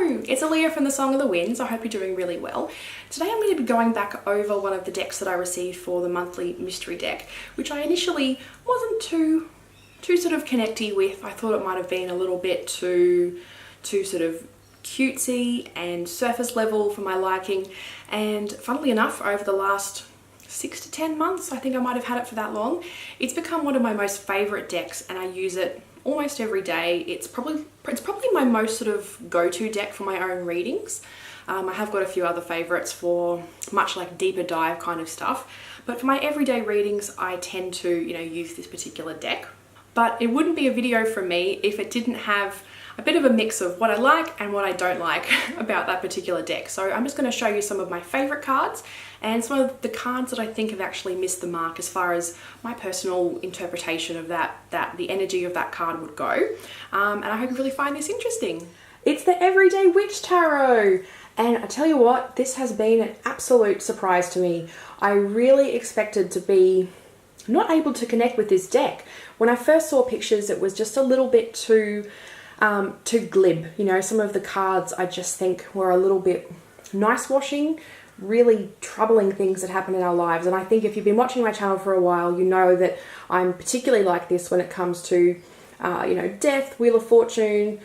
Hello, it's Aaliyah from the Song of the Winds. I hope you're doing really well. Today I'm going to be going back over one of the decks that I received for the monthly mystery deck, which I initially wasn't too sort of connecty with. I thought it might have been a little bit too sort of cutesy and surface level for my liking, and funnily enough, over the last 6 to 10 months, I think I might have had it for that long, it's become one of my most favourite decks, and I use it almost every day. It's probably my most sort of go-to deck for my own readings. I have got a few other favourites for much like deeper dive kind of stuff, but for my everyday readings I tend to, use this particular deck. But it wouldn't be a video from me if it didn't have a bit of a mix of what I like and what I don't like about that particular deck. So I'm just going to show you some of my favourite cards and some of the cards that I think have actually missed the mark as far as my personal interpretation of the energy of that card would go. And I hope you really find this interesting. It's the Everyday Witch Tarot. And I tell you what, this has been an absolute surprise to me. I really expected to be not able to connect with this deck. When I first saw pictures, it was just a little bit too glib. Some of the cards I just think were a little bit nice washing, really troubling things that happen in our lives. And I think if you've been watching my channel for a while, you know that I'm particularly like this when it comes to, death, Wheel of Fortune,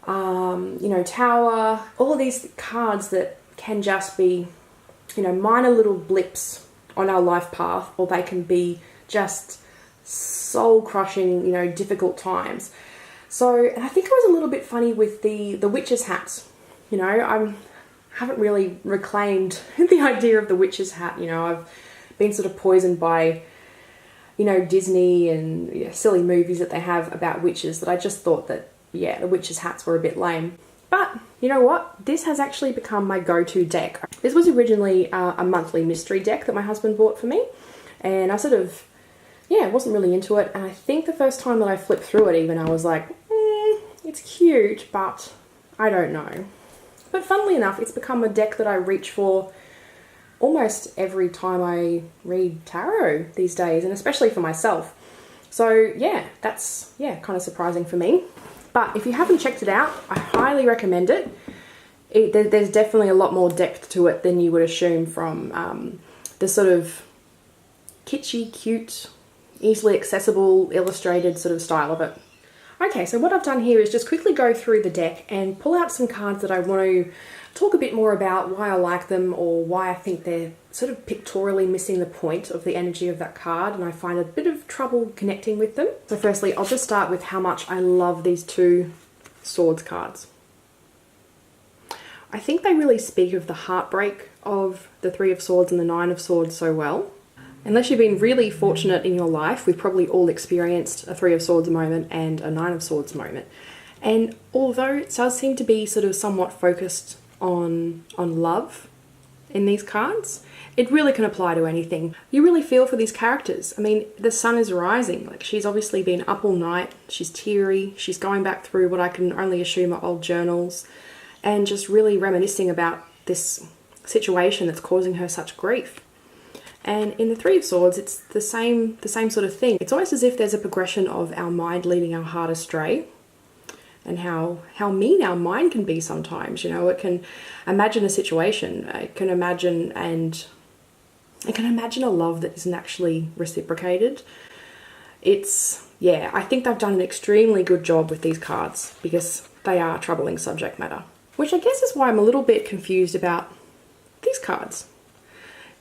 Tower, all of these cards that can just be, minor little blips on our life path, or they can be just soul-crushing, difficult times. So, and I think I was a little bit funny with the witch's hats. I haven't really reclaimed the idea of the witch's hat. I've been sort of poisoned by, Disney and silly movies that they have about witches, that I just thought that, the witch's hats were a bit lame. But you know what? This has actually become my go-to deck. This was originally a monthly mystery deck that my husband bought for me, and I sort of, wasn't really into it. And I think the first time that I flipped through it even, I was like, it's cute, but I don't know. But funnily enough, it's become a deck that I reach for almost every time I read tarot these days, and especially for myself. So that's kind of surprising for me. But if you haven't checked it out, I highly recommend it. There's definitely a lot more depth to it than you would assume from the sort of kitschy, cute, easily accessible, illustrated sort of style of it. Okay, so what I've done here is just quickly go through the deck and pull out some cards that I want to talk a bit more about, why I like them, or why I think they're sort of pictorially missing the point of the energy of that card, and I find a bit of trouble connecting with them. So firstly, I'll just start with how much I love these two Swords cards. I think they really speak of the heartbreak of the Three of Swords and the Nine of Swords so well. Unless you've been really fortunate in your life, we've probably all experienced a Three of Swords moment and a Nine of Swords moment. And although it does seem to be sort of somewhat focused on love in these cards, it really can apply to anything. You really feel for these characters. I mean, the sun is rising. Like, she's obviously been up all night. She's teary. She's going back through what I can only assume are old journals and just really reminiscing about this situation that's causing her such grief. And in the Three of Swords, it's the same sort of thing. It's almost as if there's a progression of our mind leading our heart astray, and how mean our mind can be sometimes. It can imagine a situation, it can imagine a love that isn't actually reciprocated. I think they've done an extremely good job with these cards because they are troubling subject matter. Which I guess is why I'm a little bit confused about these cards.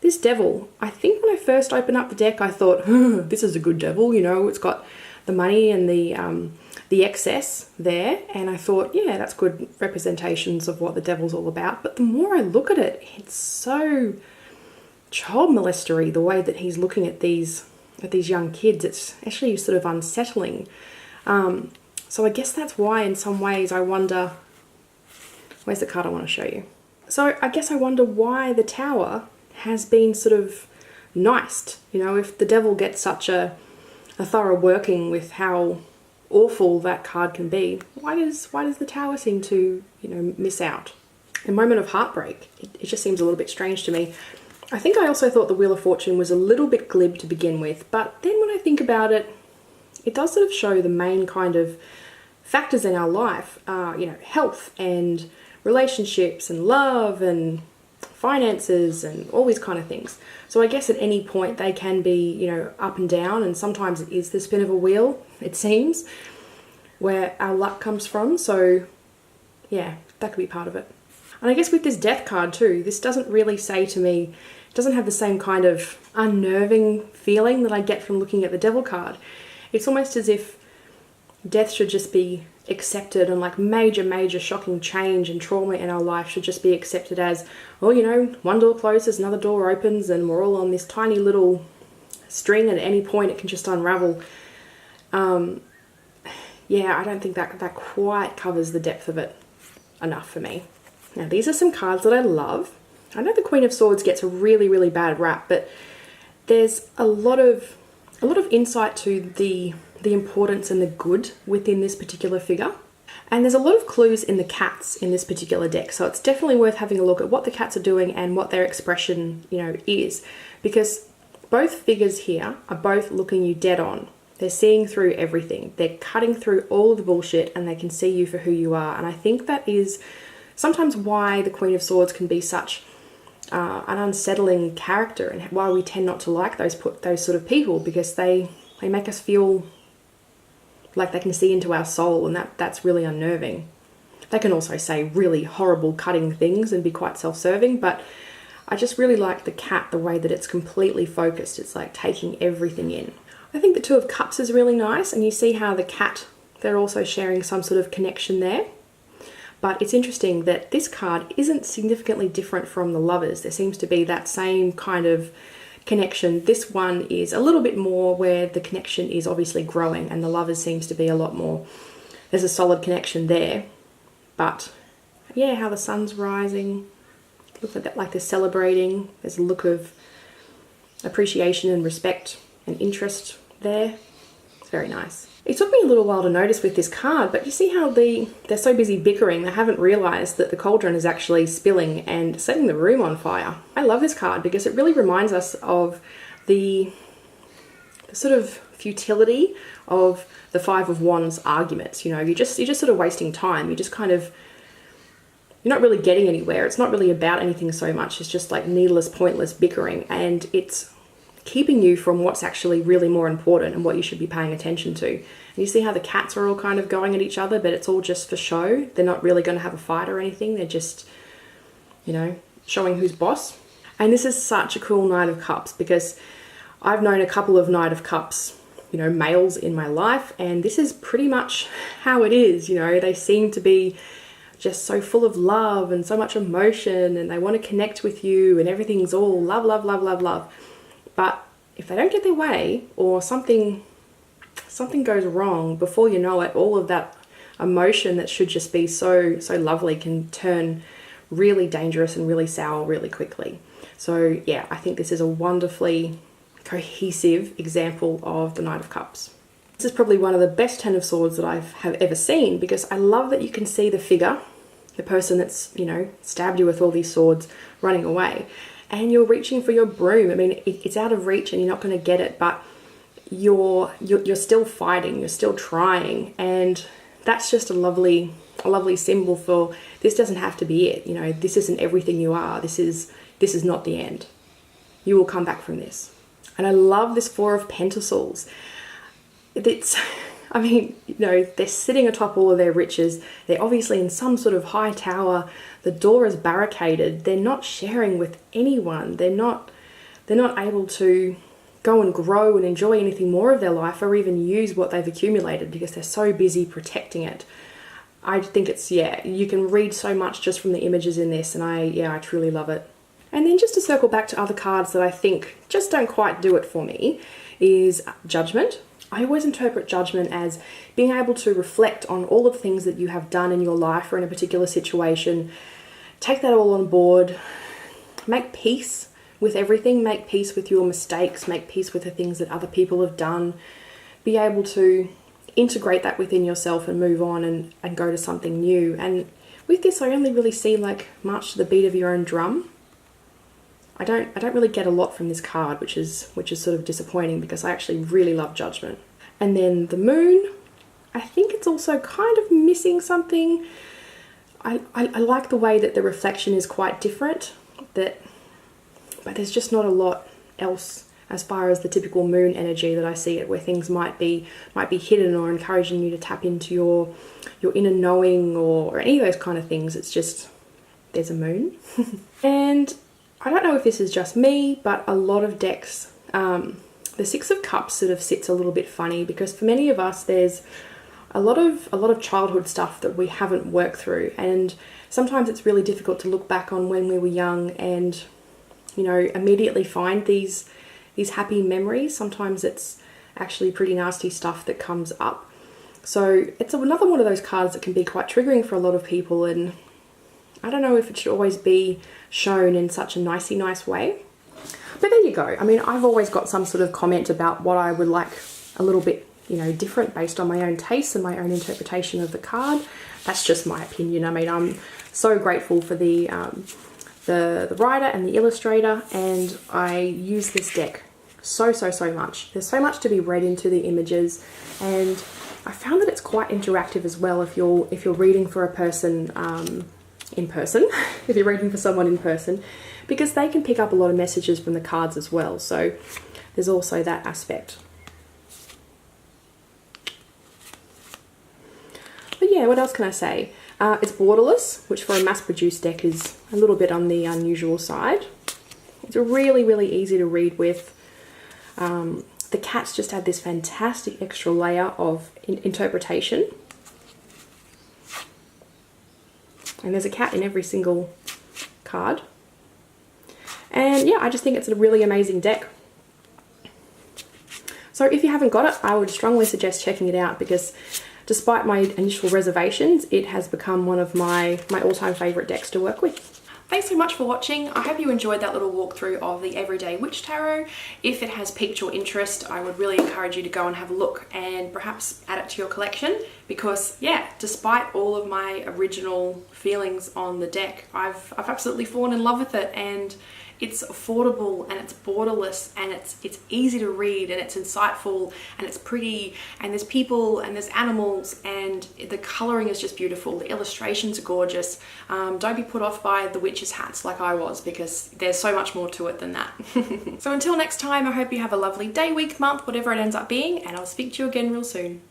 This devil, I think when I first opened up the deck, I thought, this is a good devil, it's got the money and the excess there, and I thought, that's good representations of what the devil's all about. But the more I look at it, it's so child molestery, the way that he's looking at these young kids. It's actually sort of unsettling. So I guess that's why in some ways I wonder, where's the card I want to show you? So I guess I wonder why the Tower has been sort of niced. If the devil gets such a thorough working with how awful that card can be, why does the Tower seem to, miss out? A moment of heartbreak. It just seems a little bit strange to me. I think I also thought the Wheel of Fortune was a little bit glib to begin with, but then when I think about it, it does sort of show the main kind of factors in our life, health and relationships and love and finances and all these kind of things. So I guess at any point they can be, you know, up and down, and sometimes it is the spin of a wheel, it seems, where our luck comes from. So yeah, that could be part of it. And I guess with this death card too, this doesn't really say to me, it doesn't have the same kind of unnerving feeling that I get from looking at the devil card. It's almost as if death should just be accepted, and like major shocking change and trauma in our life should just be accepted as, well, you know, one door closes, another door opens, and we're all on this tiny little string, and at any point it can just unravel. Yeah, I don't think that quite covers the depth of it enough for me. Now, these are some cards that I love. I know the Queen of Swords gets a really bad rap, but there's a lot of insight to the importance and the good within this particular figure. And there's a lot of clues in the cats in this particular deck, so it's definitely worth having a look at what the cats are doing and what their expression, you know, is, because both figures here are both looking you dead on. They're seeing through everything. They're cutting through all of the bullshit, and they can see you for who you are. And I think that is sometimes why the Queen of Swords can be such an unsettling character, and why we tend not to like those sort of people, because they make us feel like they can see into our soul, and that's really unnerving. They can also say really horrible, cutting things and be quite self-serving, but I just really like the cat, the way that it's completely focused. It's like taking everything in. I think the Two of Cups is really nice, and you see how the cat, they're also sharing some sort of connection there. But it's interesting that this card isn't significantly different from the Lovers. There seems to be that same kind of connection. This one is a little bit more where the connection is obviously growing, and the Lovers seems to be a lot more, there's a solid connection there. But yeah, how the sun's rising, look at that, like they're celebrating. There's a look of appreciation and respect and interest there. It's very nice. It took me a little while to notice with this card, but you see how they're so busy bickering, they haven't realised that the cauldron is actually spilling and setting the room on fire. I love this card because it really reminds us of the sort of futility of the Five of Wands arguments. You know, you're just sort of wasting time. You're just kind of, you're not really getting anywhere. It's not really about anything so much. It's just like needless, pointless bickering, and it's keeping you from what's actually really more important and what you should be paying attention to. And you see how the cats are all kind of going at each other, but it's all just for show. They're not really going to have a fight or anything. They're just, you know, showing who's boss. And this is such a cool Knight of Cups, because I've known a couple of Knight of Cups, you know, males in my life, and this is pretty much how it is. You know, they seem to be just so full of love and so much emotion, and they want to connect with you, and everything's all love, love, love, love, love. But if they don't get their way, or something goes wrong, before you know it, all of that emotion that should just be so lovely can turn really dangerous and really sour really quickly. So yeah, I think this is a wonderfully cohesive example of the Knight of Cups. This is probably one of the best Ten of Swords that I have ever seen, because I love that you can see the figure, the person that's, you know, stabbed you with all these swords, running away. And you're reaching for your broom. I mean, it's out of reach and you're not going to get it, but you're still fighting, you're still trying, and that's just a lovely symbol for this doesn't have to be it. You know, this isn't everything you are. This is not the end. You will come back from this. And I love this Four of Pentacles. It's, I mean, you know, they're sitting atop all of their riches. They're obviously in some sort of high tower. The door is barricaded. They're not sharing with anyone. They're not able to go and grow and enjoy anything more of their life, or even use what they've accumulated, because they're so busy protecting it. I think it's, yeah, you can read so much just from the images in this, and I truly love it. And then just to circle back to other cards that I think just don't quite do it for me is Judgment. I always interpret Judgment as being able to reflect on all of the things that you have done in your life or in a particular situation, take that all on board, make peace with everything, make peace with your mistakes, make peace with the things that other people have done, be able to integrate that within yourself and move on and go to something new. And with this, I only really see like march to the beat of your own drum. I don't really get a lot from this card, which is sort of disappointing, because I actually really love Judgment. And then the Moon, I think it's also kind of missing something. I like the way that the reflection is quite different, but there's just not a lot else as far as the typical moon energy that I see it, where things might be hidden or encouraging you to tap into your inner knowing or any of those kind of things. It's just, there's a moon. And I don't know if this is just me, but a lot of decks, the Six of Cups sort of sits a little bit funny, because for many of us there's a lot of childhood stuff that we haven't worked through, and sometimes it's really difficult to look back on when we were young and, you know, immediately find these happy memories. Sometimes it's actually pretty nasty stuff that comes up. So it's another one of those cards that can be quite triggering for a lot of people, and I don't know if it should always be shown in such a nice way. But there you go. I mean, I've always got some sort of comment about what I would like a little bit, you know, different based on my own taste and my own interpretation of the card. That's just my opinion. I mean, I'm so grateful for the writer and the illustrator, and I use this deck so much. There's so much to be read into the images, and I found that it's quite interactive as well if you're reading for a person in person, if you're reading for someone in person, because they can pick up a lot of messages from the cards as well. So there's also that aspect. But yeah, what else can I say? It's borderless, which for a mass-produced deck is a little bit on the unusual side. It's really easy to read with. The cats just add this fantastic extra layer of interpretation. And there's a cat in every single card. And yeah, I just think it's a really amazing deck. So if you haven't got it, I would strongly suggest checking it out, because despite my initial reservations, it has become one of my all-time favourite decks to work with. Thanks so much for watching. I hope you enjoyed that little walkthrough of the Everyday Witch Tarot. If it has piqued your interest, I would really encourage you to go and have a look and perhaps add it to your collection, because yeah, despite all of my original feelings on the deck, I've absolutely fallen in love with it, and it's affordable and it's borderless and it's easy to read and it's insightful and it's pretty, and there's people and there's animals, and the colouring is just beautiful. The illustrations are gorgeous. Don't be put off by the witches' hats like I was, because there's so much more to it than that. So until next time, I hope you have a lovely day, week, month, whatever it ends up being, and I'll speak to you again real soon.